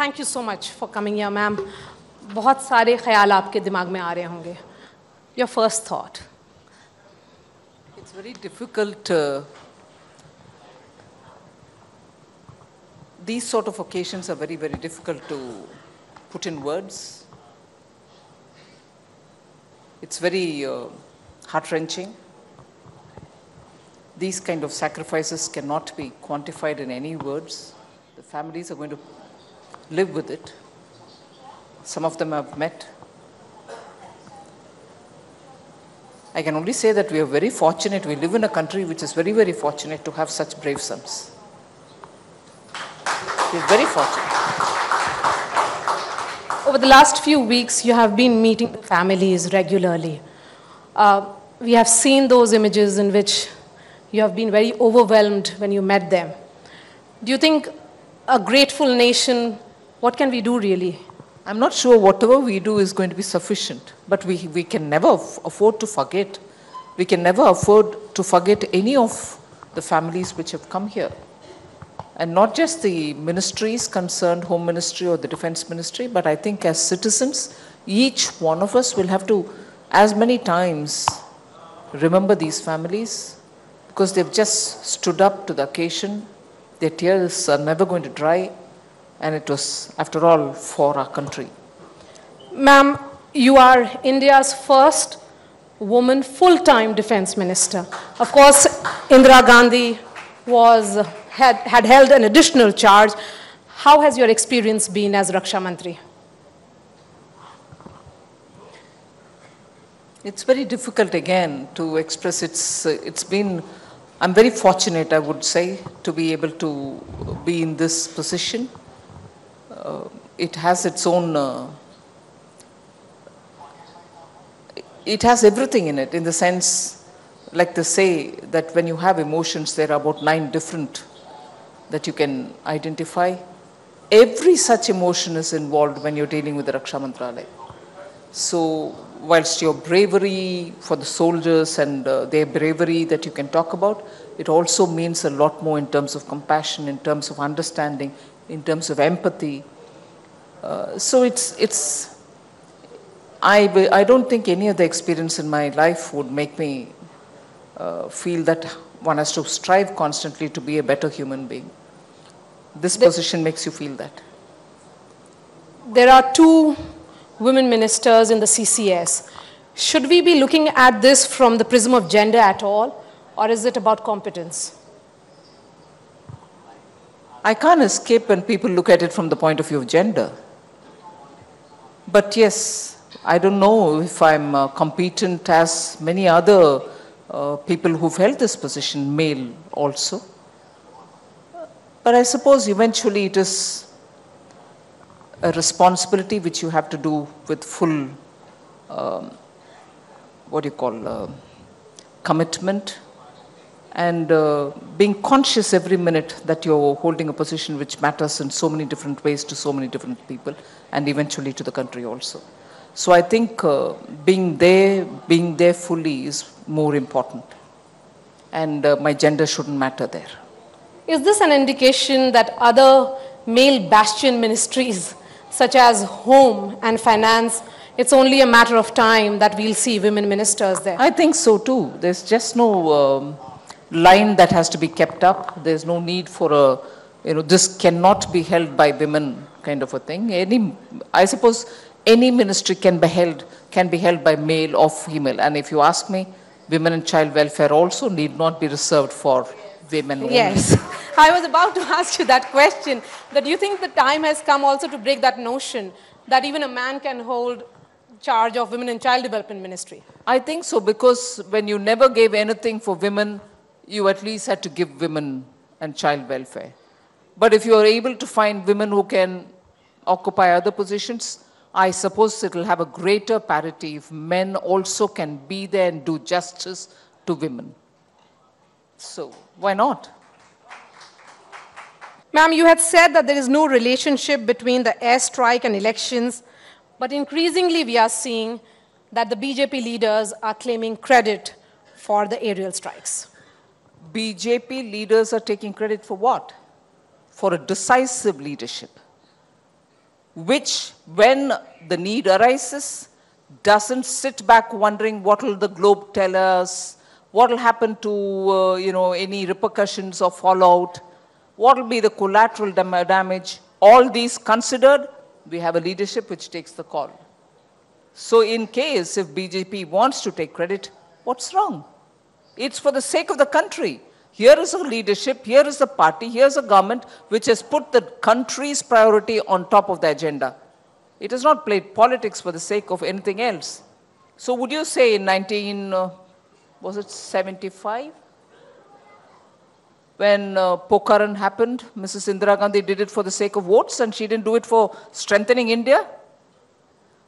Thank you so much for coming here, ma'am. बहुत सारे ख्याल आपके दिमाग में आ रहे होंगे. Your first thought. It's very difficult. These sort of occasions are very, very difficult to put in words. It's very heart-wrenching. These kind of sacrifices cannot be quantified in any words. The families are going to live with it. Some of them I've met. I can only say that we are very fortunate. We live in a country which is very, very fortunate to have such brave sons. We're very fortunate. Over the last few weeks, you have been meeting families regularly. We have seen those images in which you have been very overwhelmed when you met them. Do you think a grateful nation, what can we do really? I'm not sure whatever we do is going to be sufficient, but we can never afford to forget. We can never afford to forget any of the families which have come here. And not just the ministries concerned, Home Ministry or the Defense Ministry, but I think as citizens, each one of us will have to, as many times, remember these families, because they've just stood up to the occasion. Their tears are never going to dry, and it was, after all, for our country. Ma'am, you are India's first woman full-time defense minister. Of course, Indira Gandhi had held an additional charge. How has your experience been as Raksha Mantri? It's very difficult again to express. It's been, I'm very fortunate, I would say, to be able to be in this position. It has its own, it has everything in it, in the sense, like they say, that when you have emotions, there are about 9 different that you can identify. Every such emotion is involved when you're dealing with the Raksha Mantralaya. So, whilst your bravery for the soldiers and their bravery that you can talk about, it also means a lot more in terms of compassion, in terms of understanding, in terms of empathy. So I don't think any other experience in my life would make me feel that one has to strive constantly to be a better human being. This position makes you feel that. There are 2 women ministers in the CCS. Should we be looking at this from the prism of gender at all, or is it about competence? I can't escape when people look at it from the point of view of gender. But yes, I don't know if I'm competent as many other people who've held this position, male also. But I suppose eventually it is a responsibility which you have to do with full, commitment, and being conscious every minute that you're holding a position which matters in so many different ways to so many different people, and eventually to the country also. So I think being there fully is more important, and my gender shouldn't matter there. Is this an indication that other male bastion ministries, such as Home and Finance, it's only a matter of time that we'll see women ministers there? I think so too. There's just no line that has to be kept up. There's no need for this cannot be held by women kind of a thing. I suppose any ministry can be held by male or female. And if you ask me, women and child welfare also need not be reserved for women only. Yes. I was about to ask you that question, that you think the time has come also to break that notion that even a man can hold charge of women and child development ministry? I think so, because when you never gave anything for women, you at least had to give women and child welfare. But if you are able to find women who can occupy other positions, I suppose it will have a greater parity if men also can be there and do justice to women. So, why not? Ma'am, you had said that there is no relationship between the airstrike and elections, but increasingly we are seeing that the BJP leaders are claiming credit for the aerial strikes. BJP leaders are taking credit for what? For a decisive leadership. which, when the need arises, doesn't sit back wondering what will the globe tell us, what will happen to any repercussions or fallout, what will be the collateral damage. All these considered, we have a leadership which takes the call. So in case if BJP wants to take credit, what's wrong? It's for the sake of the country. Here is a leadership, here is a party, here's a government which has put the country's priority on top of the agenda. It has not played politics for the sake of anything else. So would you say in 1975? When Pokhran happened, Mrs. Indira Gandhi did it for the sake of votes and she didn't do it for strengthening India?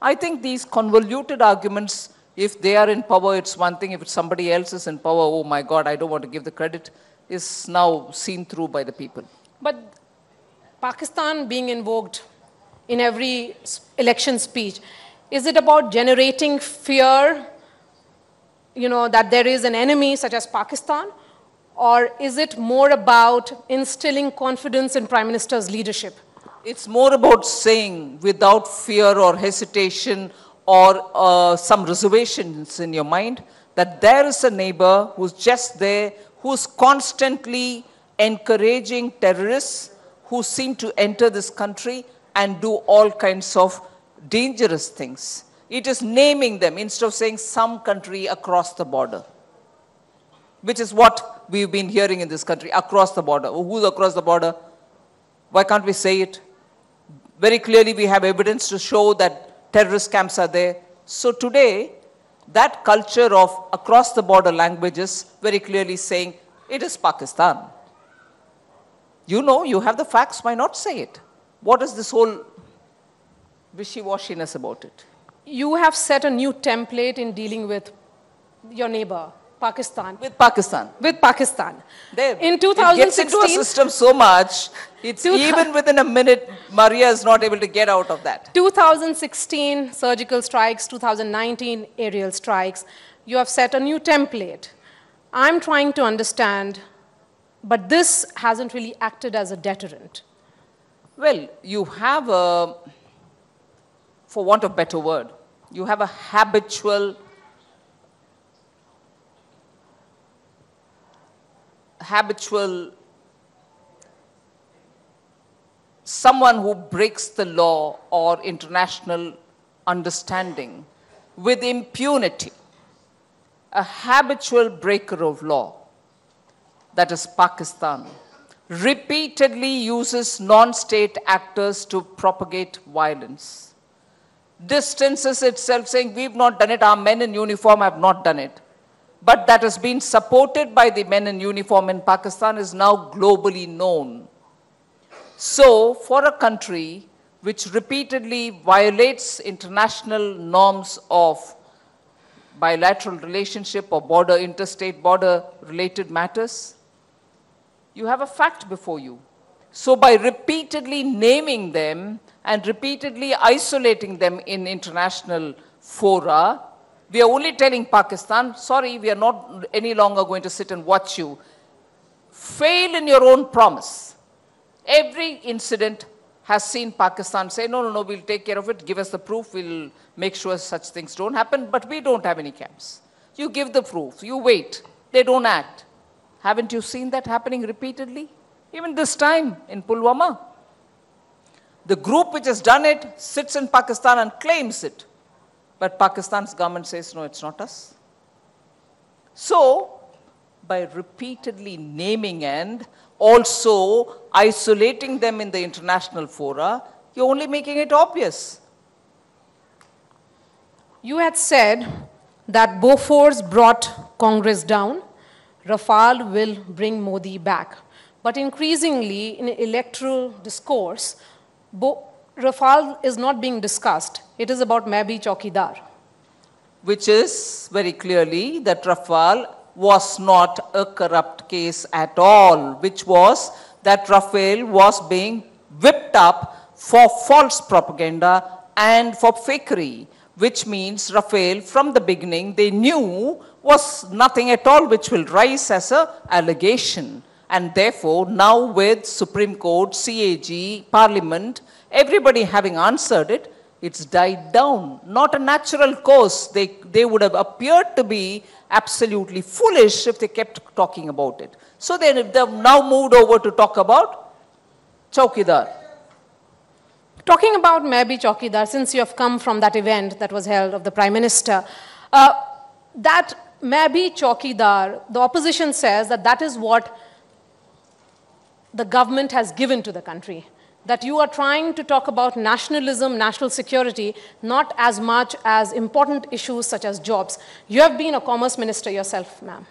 I think these convoluted arguments, if they are in power, it's one thing. If somebody else is in power, oh my God, I don't want to give the credit, is now seen through by the people. But Pakistan being invoked in every election speech, is it about generating fear, that there is an enemy such as Pakistan? Or is it more about instilling confidence in Prime Minister's leadership? It's more about saying without fear or hesitation or some reservations in your mind that there is a neighbor who's just there, who's constantly encouraging terrorists who seem to enter this country and do all kinds of dangerous things. It is naming them instead of saying some country across the border, which is what we've been hearing in this country, across the border. Oh, who's across the border? Why can't we say it? Very clearly we have evidence to show that terrorist camps are there. So today, that culture of across the border languages very clearly saying it is Pakistan. You have the facts, why not say it? What is this whole wishy-washiness about it? You have set a new template in dealing with your neighbor, Pakistan. With Pakistan. With Pakistan. There, in 2016, it gets into a system so much, it's even within a minute, Maria is not able to get out of that. 2016 surgical strikes, 2019 aerial strikes. You have set a new template. I'm trying to understand, but this hasn't really acted as a deterrent. Well, you have a, for want of a better word, you have a habitual someone who breaks the law or international understanding with impunity, a habitual breaker of law, that is Pakistan, repeatedly uses non-state actors to propagate violence, distances itself saying, we've not done it, our men in uniform have not done it. But that has been supported by the men in uniform in Pakistan is now globally known. So, for a country which repeatedly violates international norms of bilateral relationship or interstate border related matters, you have a fact before you. So, by repeatedly naming them and repeatedly isolating them in international fora, we are only telling Pakistan, sorry, we are not any longer going to sit and watch you. Fail in your own promise. Every incident has seen Pakistan say, no, we'll take care of it, give us the proof, we'll make sure such things don't happen, but we don't have any camps. You give the proof, you wait, they don't act. Haven't you seen that happening repeatedly? Even this time in Pulwama. The group which has done it sits in Pakistan and claims it. But Pakistan's government says, no, it's not us. So, by repeatedly naming and also isolating them in the international fora, you're only making it obvious. You had said that Bofors brought Congress down, Rafael will bring Modi back. But increasingly, in electoral discourse, Rafael is not being discussed. It is about Main Bhi Chaukidar. Which is very clearly that Rafael was not a corrupt case at all, which was that Rafael was being whipped up for false propaganda and for fakery, which means Rafael from the beginning they knew was nothing at all which will rise as an allegation. And therefore, now with Supreme Court, CAG, Parliament, everybody having answered it, it's died down. Not a natural course. They would have appeared to be absolutely foolish if they kept talking about it. So they've now moved over to talk about Chaukidar. Talking about maybe Chaukidar, since you have come from that event that was held of the Prime Minister, that maybe Chaukidar, the opposition says that that is what the government has given to the country. That you are trying to talk about nationalism, national security, not as much as important issues such as jobs. You have been a commerce minister yourself, ma'am.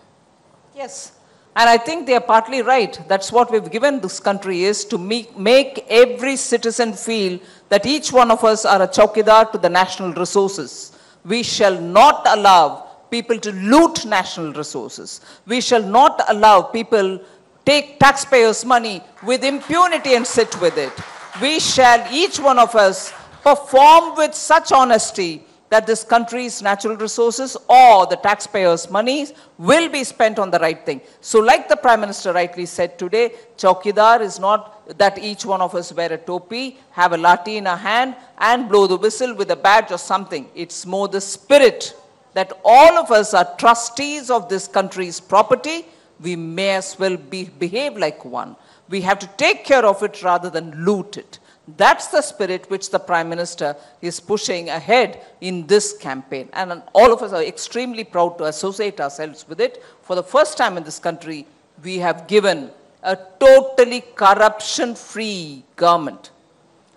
Yes. And I think they are partly right. That's what we've given this country, is to make every citizen feel that each one of us are a Chaukidar to the national resources. We shall not allow people to loot national resources. We shall not allow people take taxpayers' money with impunity and sit with it. We shall, each one of us, perform with such honesty that this country's natural resources or the taxpayers' monies will be spent on the right thing. So like the Prime Minister rightly said today, Chaukidar is not that each one of us wear a topi, have a lathi in a hand and blow the whistle with a badge or something. It's more the spirit that all of us are trustees of this country's property. We may as well behave like one. We have to take care of it rather than loot it. That's the spirit which the Prime Minister is pushing ahead in this campaign. And all of us are extremely proud to associate ourselves with it. For the first time in this country, we have given a totally corruption-free government.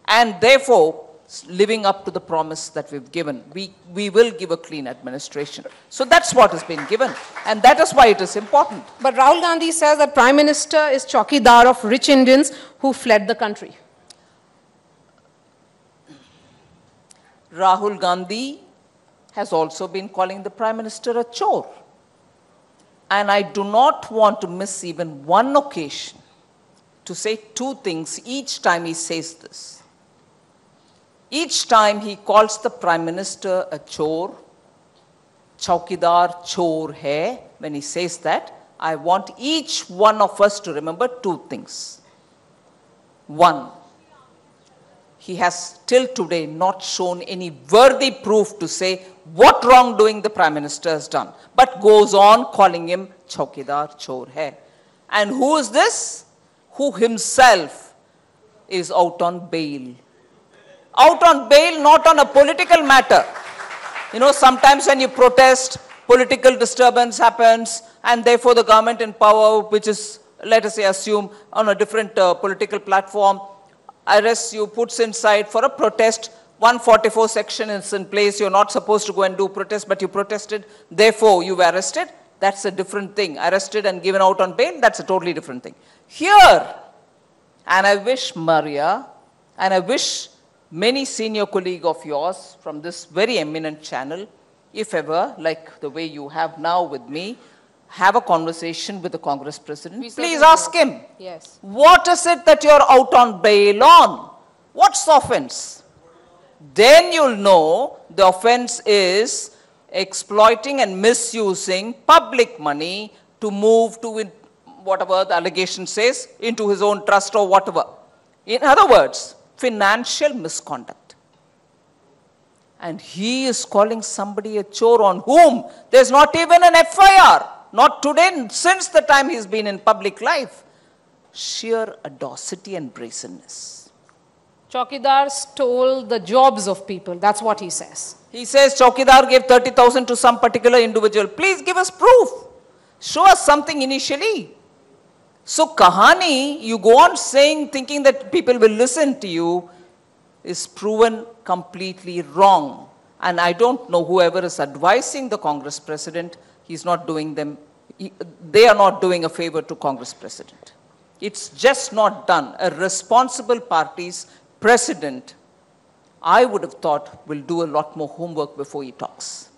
And therefore, living up to the promise that we've given, we will give a clean administration. So that's what has been given. And that is why it is important. But Rahul Gandhi says that Prime Minister is Chaukidar of rich Indians who fled the country. Rahul Gandhi has also been calling the Prime Minister a chore. And I do not want to miss even one occasion to say two things each time he says this. Each time he calls the Prime Minister a chore, Chaukidar chore hai, when he says that, I want each one of us to remember two things. One, he has till today not shown any worthy proof to say what wrongdoing the Prime Minister has done, but goes on calling him Chaukidar chore hai. And who is this? Who himself is out on bail. Out on bail, not on a political matter. You know, sometimes when you protest, political disturbance happens, and therefore the government in power, which is, let us say, assume on a different political platform, arrests you, puts inside for a protest. 144 section is in place. You're not supposed to go and do protest, but you protested. Therefore, you were arrested. That's a different thing. Arrested and given out on bail, that's a totally different thing. Here, and I wish Maria, and I wish many senior colleagues of yours from this very eminent channel, if ever, like the way you have now with me, have a conversation with the Congress President. Please ask him, yes, what is it that you're out on bail on? What's the offense? Then you'll know the offense is exploiting and misusing public money to move to whatever the allegation says, into his own trust or whatever. In other words, financial misconduct. And he is calling somebody a chore on whom there's not even an FIR. Not today, since the time he's been in public life. Sheer audacity and brazenness. Chaukidar stole the jobs of people. That's what he says. He says Chaukidar gave 30,000 to some particular individual. Please give us proof. Show us something initially. So kahani, you go on saying, thinking that people will listen to you, is proven completely wrong. And I don't know whoever is advising the Congress President, he's not doing them, they are not doing a favor to Congress President. It's just not done. A responsible party's president, I would have thought, will do a lot more homework before he talks.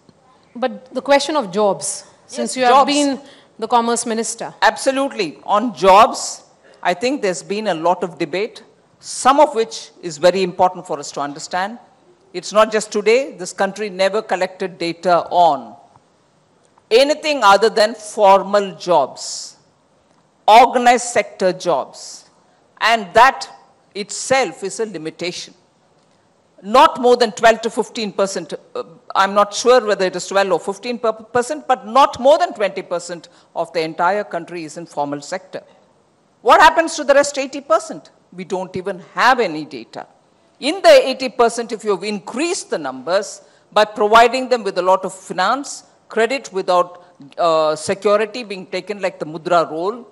But the question of jobs, since Yes, you have been the Commerce Minister. Absolutely. On jobs, I think there's been a lot of debate, some of which is very important for us to understand. It's not just today. This country never collected data on anything other than formal jobs. organized sector jobs. And that itself is a limitation. Not more than 12 to 15%. I'm not sure whether it is 12 or 15%, but not more than 20% of the entire country is in formal sector. What happens to the rest 80%? We don't even have any data. In the 80%, if you've increased the numbers by providing them with a lot of finance, credit without security being taken like the Mudra role,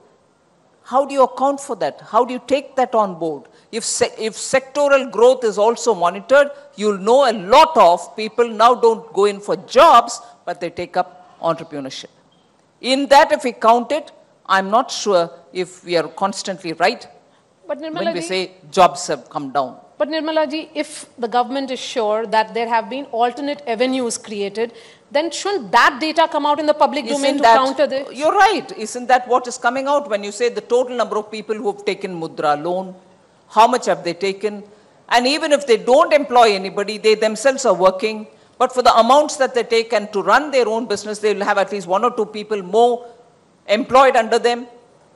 how do you account for that? How do you take that on board? If sectoral growth is also monitored, you'll know a lot of people now don't go in for jobs, but they take up entrepreneurship. In that, if we count it, I'm not sure if we are constantly right when we say jobs have come down. But Nirmala ji, if the government is sure that there have been alternate avenues created, then shouldn't that data come out in the public domain to counter this? You're right. Isn't that what is coming out when you say the total number of people who have taken Mudra loan? How much have they taken? And even if they don't employ anybody, they themselves are working. But for the amounts that they take and to run their own business, they will have at least 1 or 2 people more employed under them.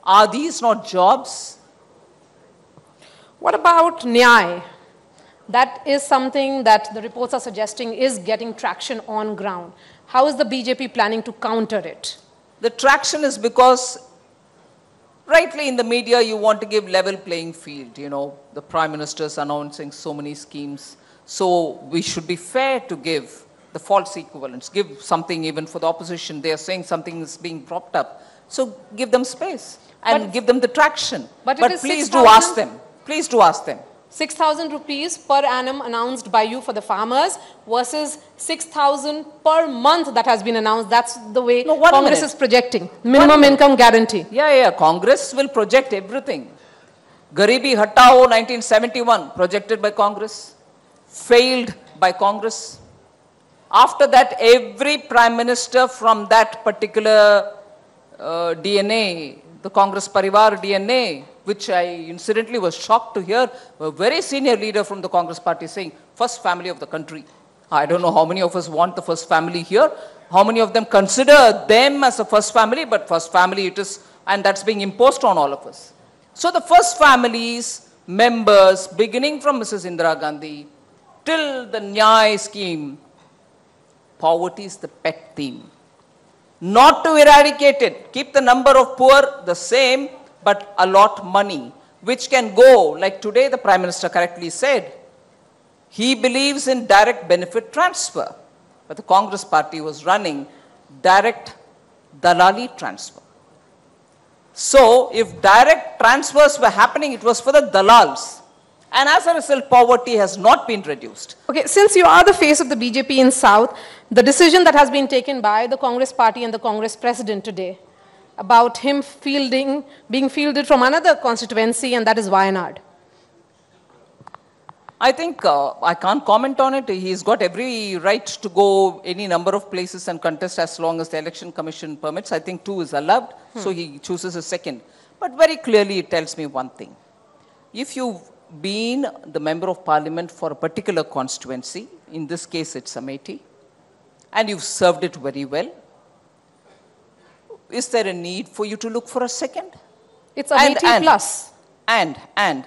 Are these not jobs? What about Nyay? That is something that the reports are suggesting is getting traction on ground. How is the BJP planning to counter it? The traction is because rightly in the media you want to give level playing field. You know, the Prime Minister is announcing so many schemes. So we should be fair to give the false equivalents. Give something even for the opposition. They are saying something is being propped up. So give them space and give them the traction. But please do ask them. Please do ask them. 6,000 rupees per annum announced by you for the farmers versus 6,000 per month that has been announced. That's the way Congress is projecting. Minimum income guarantee. Yeah. Congress will project everything. Garibi Hatao 1971 projected by Congress. Failed by Congress. After that, every Prime Minister from that particular DNA, the Congress Parivar DNA, which I incidentally was shocked to hear, a very senior leader from the Congress party saying, first family of the country. I don't know how many of us want the first family here, how many of them consider them as a first family, but first family it is, and that's being imposed on all of us. So the first families, members, beginning from Mrs. Indira Gandhi, till the Nyay scheme, poverty is the pet theme. Not to eradicate it, keep the number of poor the same, but allot money, which can go, like today the Prime Minister correctly said, he believes in direct benefit transfer. But the Congress party was running direct dalali transfer. So if direct transfers were happening, it was for the dalals. And as a result, poverty has not been reduced. Okay, since you are the face of the BJP in South, the decision that has been taken by the Congress party and the Congress president today about him being fielded from another constituency, and that is Wayanad. I think I can't comment on it. He's got every right to go any number of places and contest as long as the Election Commission permits. I think 2 is allowed, so he chooses a second. But very clearly it tells me one thing. If you've been the Member of Parliament for a particular constituency, in this case it's Amethi, and you've served it very well, is there a need for you to look for a second? It's Amethi plus. And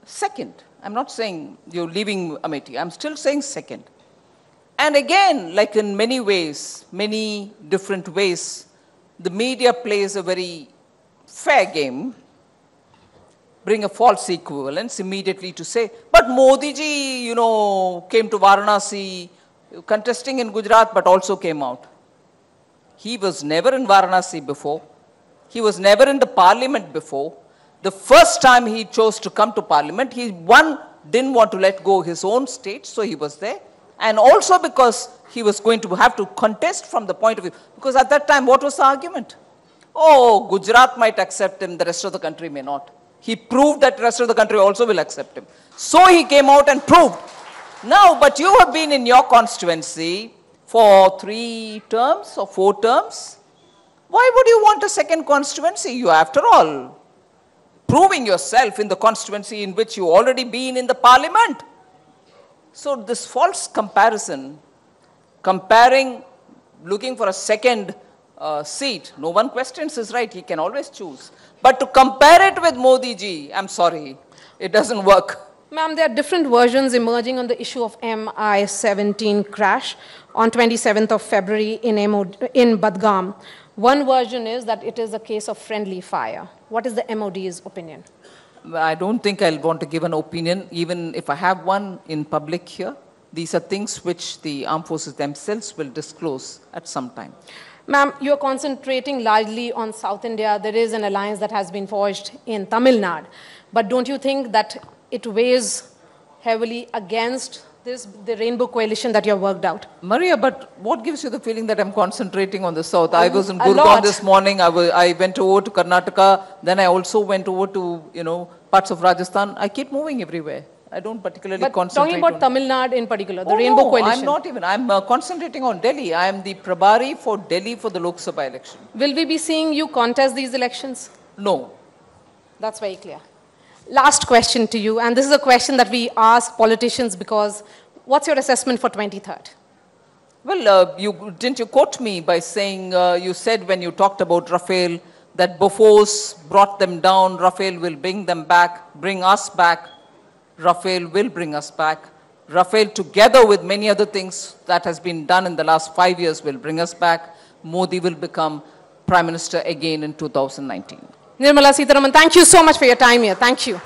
second. I'm not saying you're leaving Amethi. I'm still saying second. And again, like in many ways, many different ways, the media plays a very fair game, bring a false equivalence immediately to say, but Modi ji, you know, came to Varanasi, contesting in Gujarat, but also came out. He was never in Varanasi before. He was never in the parliament before. The first time he chose to come to parliament, he didn't want to let go his own state, so he was there. And also because he was going to have to contest from the point of view, because at that time, what was the argument? Oh, Gujarat might accept him, the rest of the country may not. He proved that the rest of the country also will accept him. So he came out and proved. Now, but you have been in your constituency for 3 terms or 4 terms. Why would you want a second constituency? You, after all, proving yourself in the constituency in which you already been in the parliament. So this false comparison, comparing, looking for a second seat. No one questions his right. He can always choose. But to compare it with Modi ji, I'm sorry, it doesn't work. Ma'am, there are different versions emerging on the issue of MI-17 crash on 27th of February in Budgam. One version is that it is a case of friendly fire. What is the MOD's opinion? I don't think I'll want to give an opinion, even if I have one in public here. These are things which the armed forces themselves will disclose at some time. Ma'am, you're concentrating largely on South India. There is an alliance that has been forged in Tamil Nadu. But don't you think that it weighs heavily against the rainbow coalition that you have worked out? Maria, but what gives you the feeling that I'm concentrating on the south? I was in Gurgaon this morning. I went over to Karnataka. Then I also went over to, parts of Rajasthan. I keep moving everywhere. I don't particularly concentrate. Talking about Tamil Nadu in particular, the rainbow coalition. I'm not even. I'm concentrating on Delhi. I am the Prabari for Delhi for the Lok Sabha election. Will we be seeing you contest these elections? No. That's very clear. Last question to you, and this is a question that we ask politicians because what's your assessment for 23rd? Well, didn't you quote me by saying, you said when you talked about Rafael, that Bofors brought them down, Rafael will bring us back. Rafael will bring us back. Rafael, together with many other things that has been done in the last 5 years, will bring us back. Modi will become Prime Minister again in 2019. Nirmala Sitharaman, thank you so much for your time here. Thank you.